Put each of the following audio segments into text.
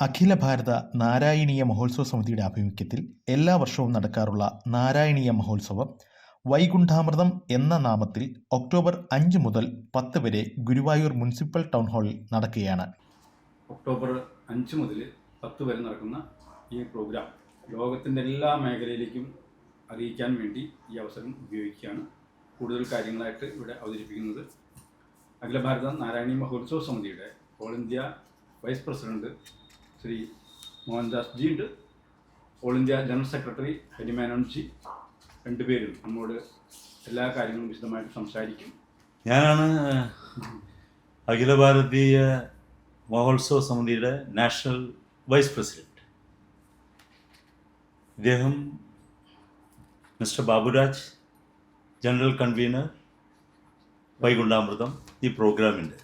അഖില ഭാരത നാരായണീയ മഹോത്സവ സമിതിയുടെ ആഭിമുഖ്യത്തിൽ എല്ലാ വർഷവും നടക്കാറുള്ള നാരായണീയ മഹോത്സവം വൈകുണ്ഠാമൃതം എന്ന നാമത്തിൽ ഒക്ടോബർ 5 മുതൽ 10 വരെ ഗുരുവായൂർ മുനിസിപ്പൽ ടൗൺ ഹാളിൽ നടക്കുകയാണ്. ഒക്ടോബർ 5 മുതൽ 10 വരെ നടക്കുന്ന ഈ പ്രോഗ്രാം ലോകത്തിൻ്റെ എല്ലാ മേഖലയിലേക്കും അറിയിക്കാൻ വേണ്ടി ഈ അവസരം ഉപയോഗിക്കുകയാണ്. കൂടുതൽ കാര്യങ്ങളായിട്ട് ഇവിടെ അവതരിപ്പിക്കുന്നത് അഖില ഭാരത നാരായണീയ മഹോത്സവ സമിതിയുടെ all India vice president Shri Mohandas ji ഉണ്ട്, all India general secretary Hari Menon ji. രണ്ടുപേരും നമ്മോട് എല്ലാ കാര്യങ്ങളും വിശദമായിട്ട് സംസാരിക്കും. ഞാനാണ് അഖില ഭാരതീയ മഹോത്സവ സമിതിയുടെ നാഷണൽ വൈസ് പ്രസിഡന്റ്. ഇദ്ദേഹം മിസ്റ്റർ ബാബുരാജ്, ജനറൽ കൺവീനർ വൈകുണ്ഠാമൃതം ഈ പ്രോഗ്രാമിൻ്റെ.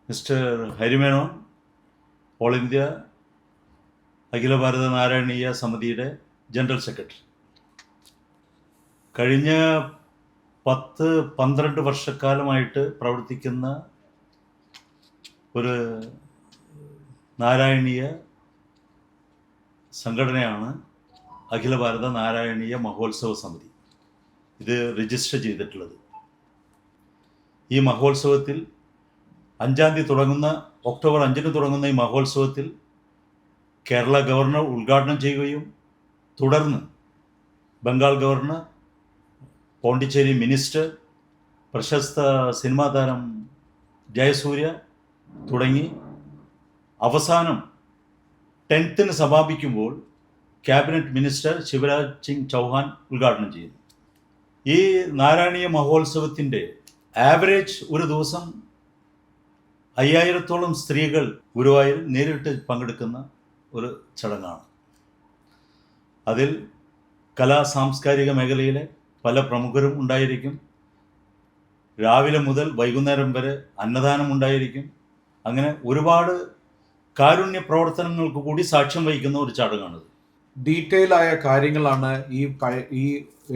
Mister Harimenon, all India Akhila Bharata നാരായണീയ സമിതിയുടെ ജനറൽ സെക്രട്ടറി. കഴിഞ്ഞ 10-12 വർഷക്കാലമായിട്ട് പ്രവർത്തിക്കുന്ന ഒരു നാരായണീയ സംഘടനയാണ് അഖില ഭാരത നാരായണീയ മഹോത്സവ സമിതി. ഇത് രജിസ്റ്റർ ചെയ്തിട്ടുള്ളത്. ഈ മഹോത്സവത്തിൽ 5-ാം തീയതി തുടങ്ങുന്ന, ഒക്ടോബർ 5-ന് തുടങ്ങുന്ന ഈ മഹോത്സവത്തിൽ കേരള ഗവർണർ ഉദ്ഘാടനം ചെയ്യുകയും തുടർന്ന് ബംഗാൾ ഗവർണർ, പോണ്ടിച്ചേരി മിനിസ്റ്റർ, പ്രശസ്ത സിനിമാ താരം ജയസൂര്യ തുടങ്ങി അവസാനം 10ന് സമാപിക്കുമ്പോൾ ക്യാബിനറ്റ് മിനിസ്റ്റർ ശിവരാജ് സിംഗ് ചൗഹാൻ ഉദ്ഘാടനം ചെയ്യുന്നു. ഈ നാരായണീയ മഹോത്സവത്തിൻ്റെ ആവറേജ് ഒരു ദിവസം 5000-ത്തോളം സ്ത്രീകൾ ഗുരുവായൂർ നേരിട്ട് പങ്കെടുക്കുന്ന ഒരു ചടങ്ങാണ്. അതിൽ കലാ സാംസ്കാരിക മേഖലയിലെ പല പ്രമുഖരും ഉണ്ടായിരിക്കും. രാവിലെ മുതൽ വൈകുന്നേരം വരെ അന്നദാനം ഉണ്ടായിരിക്കും. അങ്ങനെ ഒരുപാട് കാരുണ്യ പ്രവർത്തനങ്ങൾക്ക് കൂടി സാക്ഷ്യം വഹിക്കുന്ന ഒരു ചടങ്ങാണിത്. ഡീറ്റെയിൽ ആയ കാര്യങ്ങളാണ് ഈ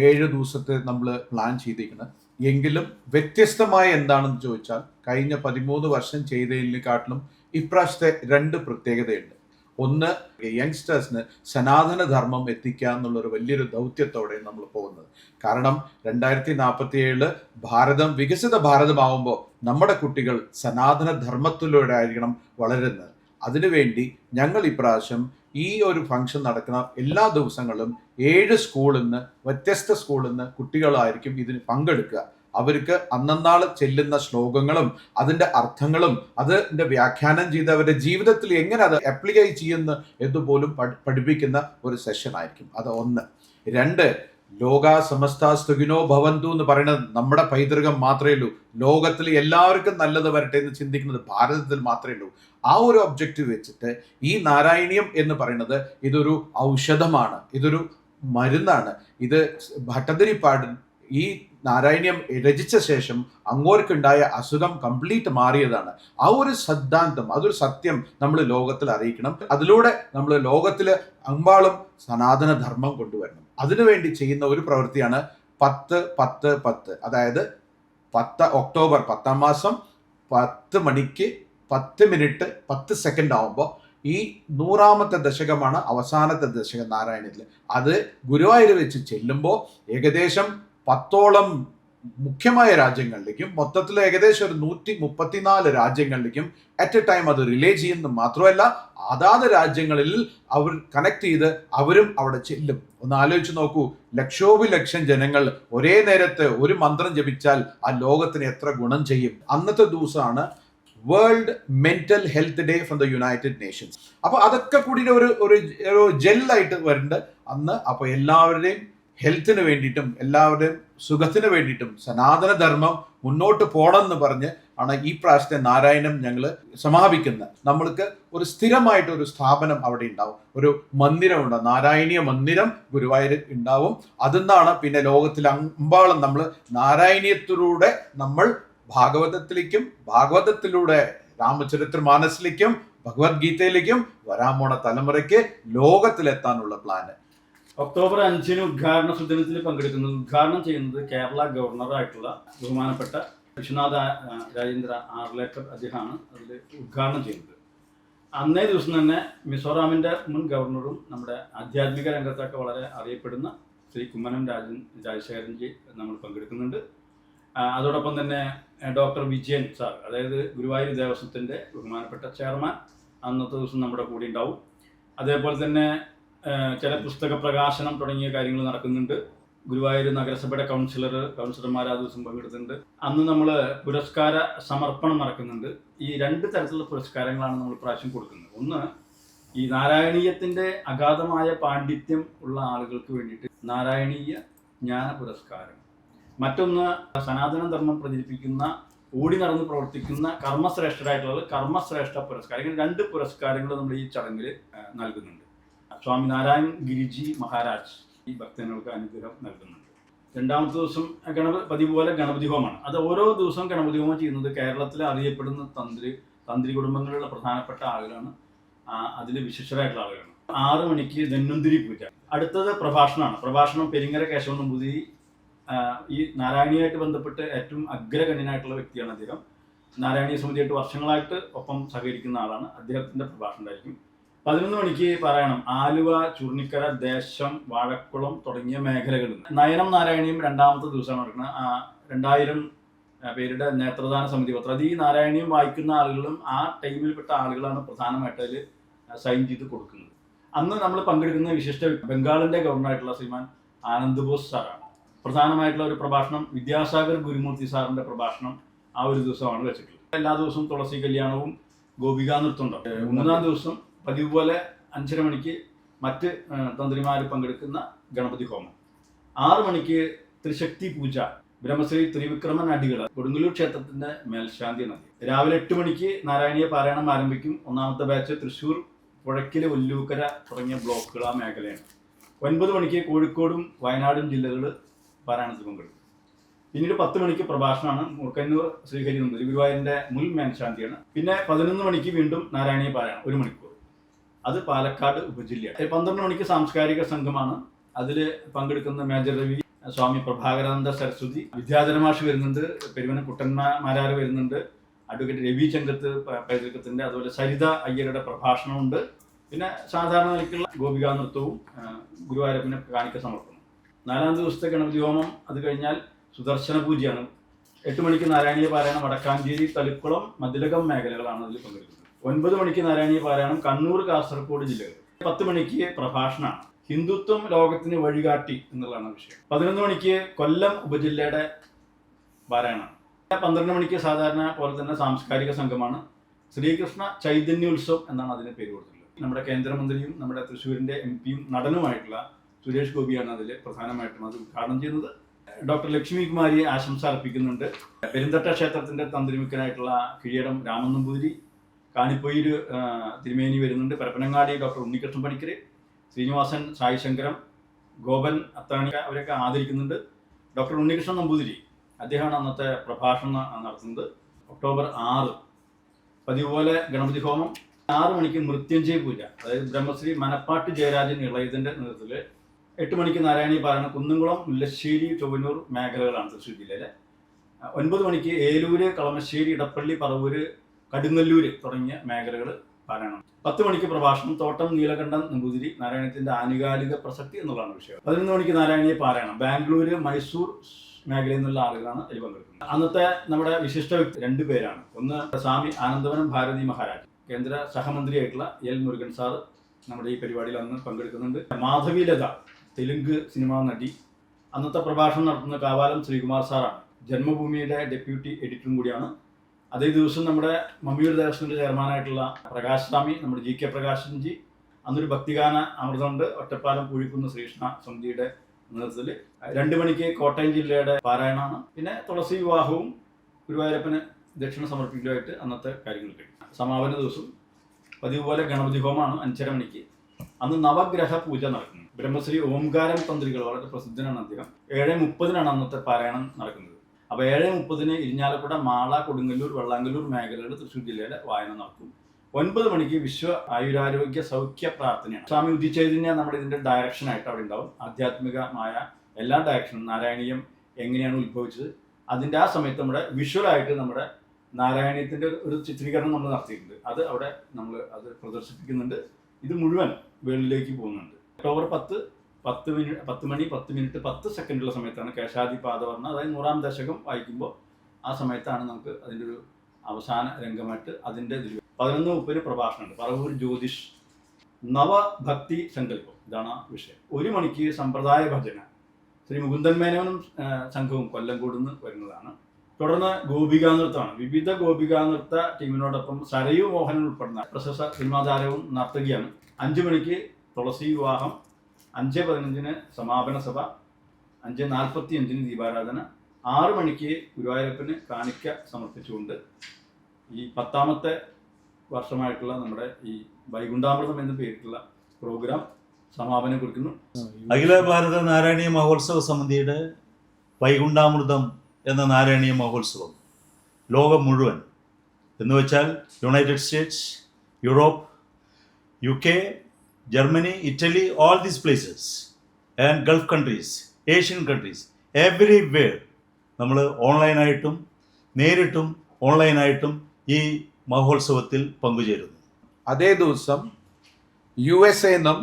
7 ദിവസത്തെ നമ്മൾ പ്ലാൻ ചെയ്തിരിക്കുന്നത്. എങ്കിലും വ്യത്യസ്തമായ എന്താണെന്ന് ചോദിച്ചാൽ കഴിഞ്ഞ 13 വർഷം ചെയ്തതിനെക്കാട്ടിലും ഇപ്രാവശ്യത്തെ 2 പ്രത്യേകതയുണ്ട്. ഒന്ന്, യങ്സ്റ്റേഴ്സിന് സനാതന ധർമ്മം എത്തിക്കുക എന്നുള്ളൊരു വലിയൊരു ദൗത്യത്തോടെ നമ്മൾ പോകുന്നത്. കാരണം 2047 ഭാരതം വികസിത ഭാരതമാവുമ്പോൾ നമ്മുടെ കുട്ടികൾ സനാതന ധർമ്മത്തിലൂടെ ആയിരിക്കണം വളരുന്നത്. അതിനുവേണ്ടി ഞങ്ങൾ ഇപ്രാവശ്യം ഈ ഒരു ഫംഗ്ഷൻ നടക്കുന്ന എല്ലാ ദിവസങ്ങളും 7 സ്കൂളിൽ നിന്ന്, വ്യത്യസ്ത സ്കൂളിൽ നിന്ന് കുട്ടികളായിരിക്കും ഇതിന് പങ്കെടുക്കുക. അവർക്ക് അന്നന്നാൾ ചെല്ലുന്ന ശ്ലോകങ്ങളും അതിൻ്റെ അർത്ഥങ്ങളും അതിൻ്റെ വ്യാഖ്യാനം ചെയ്ത് അവരുടെ ജീവിതത്തിൽ എങ്ങനെ അത് അപ്ലൈ ചെയ്യുന്നു എന്നുപോലും പഠിപ്പിക്കുന്ന ഒരു സെഷൻ ആയിരിക്കും. അത് 1. 2, ലോക സമസ്ത സുഖിനോ ഭവന്തു എന്ന് പറയുന്നത് നമ്മുടെ പൈതൃകം മാത്രമേ ഉള്ളൂ. ലോകത്തിൽ എല്ലാവർക്കും നല്ലത് വരട്ടെ എന്ന് ചിന്തിക്കുന്നത് ഭാരതത്തിൽ മാത്രമേ ഉള്ളൂ. ആ ഒരു ഒബ്ജക്റ്റീവ് വെച്ചിട്ട് ഈ നാരായണീയം എന്ന് പറയുന്നത് ഇതൊരു ഔഷധമാണ്, ഇതൊരു മരുന്നാണ്. ഇത് ഭട്ടതിരിപ്പാട് ഈ നാരായണീയം രചിച്ച ശേഷം അങ്ങോർക്കുണ്ടായ അസുഖം കംപ്ലീറ്റ് മാറിയതാണ്. ആ ഒരു സിദ്ധാന്തം, അതൊരു സത്യം നമ്മൾ ലോകത്തിൽ അറിയിക്കണം. അതിലൂടെ നമ്മൾ ലോകത്തിൽ അമ്പാളും സനാതന ധർമ്മം കൊണ്ടുവരണം. അതിനുവേണ്ടി ചെയ്യുന്ന ഒരു പ്രവൃത്തിയാണ് 10-10-10. അതായത് ഒക്ടോബർ 10-ാം മാസം 10 മണിക്ക് 10 മിനിറ്റ് 10 സെക്കൻഡ് ആവുമ്പോൾ ഈ 100ാമത്തെ ദശകമാണ് അവസാനത്തെ ദശകം നാരായണീയത്തിൽ. അത് ഗുരുവായൂർ വെച്ച് ചെല്ലുമ്പോൾ ഏകദേശം 10ഓളം മുഖ്യമായ രാജ്യങ്ങളിലേക്കും മൊത്തത്തിൽ ഏകദേശം ഒരു 134 രാജ്യങ്ങളിലേക്കും അറ്റ് എ ടൈം അത് റിലേ ചെയ്യുന്നത് മാത്രമല്ല, അതാത് രാജ്യങ്ങളിൽ അവർ കണക്ട് ചെയ്ത് അവരും അവിടെ ചെല്ലും. ഒന്ന് ആലോചിച്ച് നോക്കൂ, ലക്ഷോപലക്ഷം ജനങ്ങൾ ഒരേ നേരത്ത് ഒരു മന്ത്രം ജപിച്ചാൽ ആ ലോകത്തിന് എത്ര ഗുണം ചെയ്യും. അന്നത്തെ ദിവസമാണ് world mental health day from the United Nations. അപ്പൊ അതൊക്കെ കൂടി ഒരു ജെല്ലായിട്ട് വരുന്നുണ്ട് അന്ന്. അപ്പൊ എല്ലാവരുടെയും ഹെൽത്തിന് വേണ്ടിയിട്ടും എല്ലാവരുടെയും സുഖത്തിന് വേണ്ടിയിട്ടും സനാതന ധർമ്മം മുന്നോട്ട് പോകണമെന്ന് പറഞ്ഞ് ആണ് ഈ പ്രാവശ്യത്തെ നാരായണം ഞങ്ങൾ സമാപിക്കുന്നത്. നമ്മൾക്ക് ഒരു സ്ഥിരമായിട്ട് ഒരു സ്ഥാപനം അവിടെ ഉണ്ടാവും, ഒരു മന്ദിരം ഉണ്ടാവും, നാരായണീയ മന്ദിരം ഗുരുവായൂർ ഉണ്ടാവും. അതിന്നാണ് പിന്നെ ലോകത്തിൽ അമ്പാളും നമ്മൾ നാരായണീയത്തിലൂടെ നമ്മൾ ഭാഗവതത്തിലേക്കും ഭാഗവതത്തിലൂടെ രാമചരിത്ര മാനസിലേക്കും ഭഗവത്ഗീതയിലേക്കും വരാൻ പോണ തലമുറയ്ക്ക് ലോകത്തിലെത്താനുള്ള പ്ലാന്. ഒക്ടോബർ 5-ന് ഉദ്ഘാടന സുദിനത്തിൽ പങ്കെടുക്കുന്നത്, ഉദ്ഘാടനം ചെയ്യുന്നത് കേരള ഗവർണറായിട്ടുള്ള ബഹുമാനപ്പെട്ട വിശ്വനാഥ രാജേന്ദ്ര ആർലേക്കർ അദ്ദേഹമാണ് അതിൽ ഉദ്ഘാടനം ചെയ്യുന്നത്. അന്നേ ദിവസം തന്നെ മിസോറാമിൻ്റെ മുൻ ഗവർണറും നമ്മുടെ ആധ്യാത്മിക രംഗത്തൊക്കെ വളരെ അറിയപ്പെടുന്ന ശ്രീ കുമ്മനം രാജശേഖരൻജി നമ്മൾ പങ്കെടുക്കുന്നുണ്ട്. അതോടൊപ്പം തന്നെ ഡോക്ടർ വിജയൻ സാർ, അതായത് ഗുരുവായൂർ ദേവസ്വത്തിൻ്റെ ബഹുമാനപ്പെട്ട ചെയർമാൻ, അന്നത്തെ ദിവസം നമ്മുടെ കൂടെ ഉണ്ടാവും. അതേപോലെ തന്നെ ചില പുസ്തക പ്രകാശനം തുടങ്ങിയ കാര്യങ്ങൾ നടക്കുന്നുണ്ട്. ഗുരുവായൂർ നഗരസഭയുടെ കൗൺസിലർമാർ ആ ദിവസം പങ്കെടുത്തിട്ടുണ്ട്. അന്ന് നമ്മൾ പുരസ്കാര സമർപ്പണം നടക്കുന്നുണ്ട്. ഈ 2 തരത്തിലുള്ള പുരസ്കാരങ്ങളാണ് നമ്മൾ പ്രാവശ്യം കൊടുക്കുന്നത്. ഒന്ന്, ഈ നാരായണീയത്തിൻ്റെ അഗാധമായ പാണ്ഡിത്യം ഉള്ള ആളുകൾക്ക് വേണ്ടിയിട്ട് നാരായണീയ ജ്ഞാന പുരസ്കാരം. മറ്റൊന്ന്, സനാതന ധർമ്മം പ്രചരിപ്പിക്കുന്ന, ഓടി നടന്ന് പ്രവർത്തിക്കുന്ന കർമ്മശ്രേഷ്ഠരായിട്ടുള്ള കർമ്മശ്രേഷ്ഠ പുരസ്കാരം. ഇങ്ങനെ 2 പുരസ്കാരങ്ങൾ നമ്മൾ ഈ ചടങ്ങിൽ നൽകുന്നുണ്ട്. സ്വാമി നാരായൺ ഗിരിജി മഹാരാജ് ഈ ഭക്തജനങ്ങൾക്ക് അനുഗ്രഹം നൽകുന്നുണ്ട്. 2ാമത്തെ ദിവസം പതിവ് പോലെ ഗണപതി ഹോമമാണ്. അത് ഓരോ ദിവസവും ഗണപതി ഹോമം ചെയ്യുന്നത് കേരളത്തിലെ അറിയപ്പെടുന്ന തന്ത്രി കുടുംബങ്ങളിലുള്ള പ്രധാനപ്പെട്ട ആളുകളാണ്. അതിൽ വിശിഷ്ടരായിട്ടുള്ള ആളുകളാണ്. 6 മണിക്ക് ധന്വന്തിരി പൂജ. അടുത്തത് പ്രഭാഷണം പെരിങ്ങര കേശവൻ നമ്പൂതിരി. ഈ നാരായണീയമായിട്ട് ബന്ധപ്പെട്ട് ഏറ്റവും അഗ്രഗണ്യനായിട്ടുള്ള വ്യക്തിയാണ് അദ്ദേഹം. നാരായണീയ സമിതിയായിട്ട് വർഷങ്ങളായിട്ട് ഒപ്പം സഹകരിക്കുന്ന ആളാണ്. അദ്ദേഹത്തിൻ്റെ പ്രഭാഷണം ഉണ്ടായിരിക്കും. 11 മണിക്ക് പാരായണം ആലുവ, ചൂർണിക്കര, ദേശം, വാഴക്കുളം തുടങ്ങിയ മേഖലകളിൽ. നയനം നാരായണീയം 2ാമത്തെ ദിവസമാണ് നടക്കുന്നത്. 2000 പേരുടെ നേത്രദാന സമിതി പത്രം. അത് ഈ നാരായണീയം വായിക്കുന്ന ആളുകളും ആ ടൈമിൽപ്പെട്ട ആളുകളാണ് പ്രധാനമായിട്ട് അതിൽ സൈൻ ചെയ്ത് കൊടുക്കുന്നത്. അന്ന് നമ്മൾ പങ്കെടുക്കുന്ന വിശിഷ്ട ബംഗാളിൻ്റെ ഗവർണറായിട്ടുള്ള ശ്രീമാൻ ആനന്ദ് ബോസ് സാറാണ്. പ്രധാനമായിട്ടുള്ള ഒരു പ്രഭാഷണം വിദ്യാസാഗർ ഗുരുമൂർത്തി സാറിൻ്റെ പ്രഭാഷണം ആ ഒരു ദിവസമാണ് വെച്ചിട്ടുള്ളത്. എല്ലാ ദിവസവും തുളസി കല്യാണവും ഗോപികാ നൃത്തം ഉണ്ടാവും. 3ാം ദിവസം പതിവ് പോലെ 5:30 മണിക്ക് മറ്റ് തന്ത്രിമാർ പങ്കെടുക്കുന്ന ഗണപതി ഹോമം. 6 മണിക്ക് ത്രിശക്തി പൂജ. ബ്രഹ്മശ്രീ ത്രിവിക്രമൻ അടികൾ കൊടുങ്ങല്ലൂർ ക്ഷേത്രത്തിന്റെ മേൽശാന്തി നദി. രാവിലെ 8 മണിക്ക് നാരായണീയ പാരായണം ആരംഭിക്കും. 1ാമത്തെ ബാച്ച് തൃശ്ശൂർ, പുഴയ്ക്കല്, ഒല്ലൂക്കര തുടങ്ങിയ ബ്ലോക്കുകൾ ആ മേഖലയാണ്. 9 മണിക്ക് കോഴിക്കോടും വയനാടും ജില്ലകൾ പാരായണത്തിൽ പങ്കെടുക്കും. പിന്നീട് 10 മണിക്ക് പ്രഭാഷണമാണ്. മൂർക്കന്നൂർ ശ്രീഹരി നമ്പൂതിരി ഗുരുവായൂരിന്റെ മുൻ മേൽശാന്തിയാണ്. പിന്നെ 11 മണിക്ക് വീണ്ടും നാരായണീയ പാരായണം 1 മണിക്കൂർ. അത് പാലക്കാട് ഉപജില്ലയാണ്. 12 മണിക്ക് സാംസ്കാരിക സംഘമാണ്. അതിൽ പങ്കെടുക്കുന്ന മേജർ രവി, സ്വാമി പ്രഭാകരാനന്ദ സരസ്വതി, വിദ്യാധരമാഷ് വരുന്നുണ്ട്, പെരുവന കുട്ടന്മാരാർ വരുന്നുണ്ട്, അഡ്വക്കേറ്റ് രവി ചെങ്കത്ത് പൈതൃകത്തിന്റെ, അതുപോലെ സരിത അയ്യരുടെ പ്രഭാഷണമുണ്ട്. പിന്നെ സാധാരണ നിലയ്ക്കുള്ള ഗോപികാ നൃത്തവും ഗുരുവായൂരപ്പന് കാണിക്ക സമർപ്പണം. 4ാം ദിവസത്തെ ഗണപതി ഹോമം. അത് കഴിഞ്ഞാൽ സുദർശന പൂജയാണ്. 8 മണിക്ക് നാരായണീയ പാരായണം വടക്കാഞ്ചേരി, തളിക്കുളം, മതിലകം മേഖലകളാണ് അതിൽ പങ്കെടുക്കുന്നത്. 9 മണിക്ക് നാരായണീയ പാരായണം കണ്ണൂർ, കാസർഗോഡ് ജില്ലകൾ. 10 മണിക്ക് പ്രഭാഷണമാണ്. ഹിന്ദുത്വം ലോകത്തിന് വഴികാട്ടി എന്നുള്ളതാണ് വിഷയം. 11 മണിക്ക് കൊല്ലം ഉപജില്ലയുടെ പാരായണം. 12 മണിക്ക് സാധാരണ പോലെ തന്നെ സാംസ്കാരിക സംഘമാണ്. ശ്രീകൃഷ്ണ ചൈതന്യോത്സവം എന്നാണ് അതിന് പേര് കൊടുത്തിട്ടുള്ളത്. നമ്മുടെ കേന്ദ്രമന്ത്രിയും നമ്മുടെ തൃശ്ശൂരിൻ്റെ MP-യും നടനുമായിട്ടുള്ള സുരേഷ് ഗോപിയാണ് അതിൽ പ്രധാനമായിട്ടും അത് ഉദ്ഘാടനം ചെയ്യുന്നത്. ഡോക്ടർ ലക്ഷ്മി കുമാരി ആശംസ അർപ്പിക്കുന്നുണ്ട്. പെരുന്തട്ട ക്ഷേത്രത്തിന്റെ തന്ത്രിമുഖനായിട്ടുള്ള കിഴിയടം രാമൻ നമ്പൂതിരി, കാണിപ്പൊയിൽ തിരുമേനി വരുന്നുണ്ട്. പരപ്പനങ്ങാടി ഡോക്ടർ ഉണ്ണികൃഷ്ണൻ പണിക്കർ, ശ്രീനിവാസൻ സായിശങ്കരം, ഗോപൻ അത്താണി അവരൊക്കെ ആദരിക്കുന്നുണ്ട്. ഡോക്ടർ ഉണ്ണികൃഷ്ണൻ നമ്പൂതിരി അദ്ദേഹമാണ് അന്നത്തെ പ്രഭാഷണം നടത്തുന്നത്. ഒക്ടോബർ 6 പതിവ് പോലെ ഗണപതി ഹോമം. 6 മണിക്ക് മൃത്യുഞ്ജയ പൂജ, അതായത് ബ്രഹ്മശ്രീ മനപ്പാട്ട് ജയരാജൻ ഇളയതിൻ്റെ നേതൃത്വത്തിൽ. 8 മണിക്ക് നാരായണീയ പാരായണം കുന്നംകുളം, മുല്ലശ്ശേരി, ചൊവ്വന്നൂർ മേഖലകളാണ് തൃശ്ശൂർ ജില്ലയിലെ. 9 മണിക്ക് ഏലൂര്, കളമശ്ശേരി, ഇടപ്പള്ളി, പറവൂര്, കടുങ്ങല്ലൂര് തുടങ്ങിയ മേഖലകൾ പാരായണം. 10 മണിക്ക് പ്രഭാഷണം തോട്ടം നീലകണ്ഠൻ നമ്പൂതിരി, നാരായണത്തിന്റെ ആനുകാലിക പ്രസക്തി എന്നുള്ളതാണ് വിഷയം. 11 മണിക്ക് നാരായണീയ പാരായണം. ബാംഗ്ലൂര്, മൈസൂർ മേഖലയിൽ നിന്നുള്ള ആളുകളാണ് അതിൽ പങ്കെടുക്കുന്നത്. അന്നത്തെ നമ്മുടെ വിശിഷ്ട വ്യക്തി 2 പേരാണ്. ഒന്ന് സ്വാമി ആനന്ദവനം ഭാരതി മഹാരാജ്, കേന്ദ്ര സഹമന്ത്രിയായിട്ടുള്ള എൽ മുരുകൻ സാർ നമ്മുടെ ഈ പരിപാടിയിൽ അന്ന് പങ്കെടുക്കുന്നുണ്ട്. മാധവി ലത, തെലുങ്ക് സിനിമാ നടി. അന്നത്തെ പ്രഭാഷണം നടത്തുന്ന കാവാലം ശ്രീകുമാർ സാറാണ്. ജന്മഭൂമിയുടെ ഡെപ്യൂട്ടി എഡിറ്ററും കൂടിയാണ്. അതേ ദിവസം നമ്മുടെ മമ്മിയൂർ ദേവസ്വത്തിന്റെ ചെയർമാനായിട്ടുള്ള പ്രകാശ് സ്വാമി, നമ്മുടെ GK പ്രകാശൻജി, അന്നൊരു ഭക്തിഗാന അമൃതമുണ്ട്. ഒറ്റപ്പാലം പൂഴിക്കുന്ന് ശ്രീകൃഷ്ണ സമിതിയുടെ നേതൃത്വത്തിൽ. 2 മണിക്ക് കോട്ടയം ജില്ലയുടെ പാരായണമാണ്. പിന്നെ തുളസി വിവാഹവും ഗുരുവായൂരപ്പന് ദക്ഷിണ സമർപ്പിക്കലുമായിട്ട് അന്നത്തെ കാര്യങ്ങൾ കഴിയും. സമാപന ദിവസം പതിവ് പോലെ ഗണപതി ഹോമമാണ് 5:30 മണിക്ക്. അന്ന് നവഗ്രഹ പൂജ നടക്കുന്നു. ബ്രഹ്മശ്രീ ഓംകാരം തന്ത്രികൾ, വളരെ പ്രസിദ്ധനാണ് അദ്ദേഹം. 7:30 അന്നത്തെ പാരായണം നടക്കുന്നത്. അപ്പോൾ 7:30 ഇരിഞ്ഞാലക്കുട, മാള, കൊടുങ്ങല്ലൂർ, വെള്ളാങ്കല്ലൂർ മേഖലകൾ തൃശ്ശൂർ ജില്ലയിലെ വായന നടക്കും. 9 മണിക്ക് വിശ്വ ആയുരാരോഗ്യ സൗഖ്യ പ്രാർത്ഥനയാണ്. സ്വാമി ഉദിച്ചൈതന്യ നമ്മുടെ ഇതിൻ്റെ ഡയറക്ഷനായിട്ട് അവിടെ ഉണ്ടാവും. ആധ്യാത്മികമായ എല്ലാ ഡയറക്ഷനും നാരായണീയം എങ്ങനെയാണ് ഉത്ഭവിച്ചത് അതിൻ്റെ ആ സമയത്ത് നമ്മുടെ വിഷ്വലായിട്ട് നമ്മുടെ നാരായണീയത്തിൻ്റെ ഒരു ചിത്രീകരണം നമ്മൾ നടത്തിയിട്ടുണ്ട്. അത് അവിടെ നമ്മൾ അത് പ്രദർശിപ്പിക്കുന്നുണ്ട്. ഇത് മുഴുവൻ വേൾഡിലേക്ക് പോകുന്നുണ്ട്. ഒക്ടോബർ 10 മണി 10 മിനിറ്റ് 10 സെക്കൻഡുള്ള സമയത്താണ് കേശാദിപാദവർണ്ണ, അതായത് 100-ാം ദശകം വായിക്കുമ്പോൾ ആ സമയത്താണ് നമുക്ക് അതിൻ്റെ ഒരു അവസാന രംഗമായിട്ട് അതിൻ്റെ 11:30 പ്രഭാഷണമുണ്ട്. പറവൂർ ജ്യോതിഷ് നവഭക്തി സങ്കല്പം, ഇതാണ് ആ വിഷയം. 1 മണിക്ക് സമ്പ്രദായ ഭജന, ശ്രീ മുകുന്ദൻ മേനോനും സംഘവും കൊല്ലംകോട് നിന്ന് വരുന്നതാണ്. തുടർന്ന് ഗോപികാ നൃത്തമാണ്. വിവിധ ഗോപികാ നൃത്ത ടീമിനോടൊപ്പം സരയു മോഹനൻ ഉൾപ്പെടുന്ന പ്രശസ്ത സിനിമാ താരവും നർത്തകിയാണ്. 5 മണിക്ക് തുളസി വിവാഹം, 5:15 സമാപന സഭ, 5:45 ദീപാരാധന, 6 മണിക്ക് ഗുരുവായൂരപ്പന് കാണിക്ക സമർപ്പിച്ചുകൊണ്ട് ഈ 10ാമത്തെ വർഷമായിട്ടുള്ള നമ്മുടെ ഈ വൈകുണ്ഠാമൃതം എന്ന പേരിട്ടുള്ള പ്രോഗ്രാം സമാപനം കുറിക്കുന്നു. അഖില ഭാരത നാരായണീയ മഹോത്സവ സമിതിയുടെ വൈകുണ്ഠാമൃതം എന്ന നാരായണീയ മഹോത്സവം ലോകം മുഴുവൻ, എന്ന് വെച്ചാൽ United States, Europe, UK, Germany, Italy, all these places and Gulf countries, Asian countries, everywhere നമ്മൾ ഓൺലൈനായിട്ടും നേരിട്ടും ഓൺലൈനായിട്ടും ഈ മഹോത്സവത്തിൽ പങ്കുചേരുന്നു. അതേ ദിവസം USA നിന്നും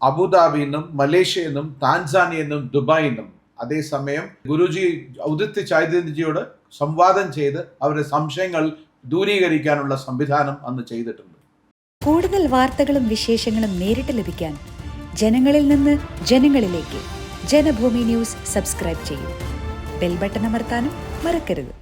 അബുദാബിയിൽ നിന്നും മലേഷ്യയിൽ നിന്നും താൻസാനിയയിൽ നിന്നും ദുബായിൽ നിന്നും അതേസമയം ഗുരുജി ഉദിത് ചൈതന്യജിയോട് സംവാദം ചെയ്ത് അവരുടെ സംശയങ്ങൾ ദൂരീകരിക്കാനുള്ള സംവിധാനം അന്ന് ചെയ്തിട്ടുണ്ട്. കൂടുതൽ വാർത്തകളും വിശേഷങ്ങളും നേരിട്ട് ലഭിക്കാൻ ജനങ്ങളിൽ നിന്ന് ജനങ്ങളിലേക്ക് ജനഭൂമി ന്യൂസ് സബ്സ്ക്രൈബ് ചെയ്യൂ. ബെൽ ബട്ടൺ അമർത്താനും മറക്കരുത്.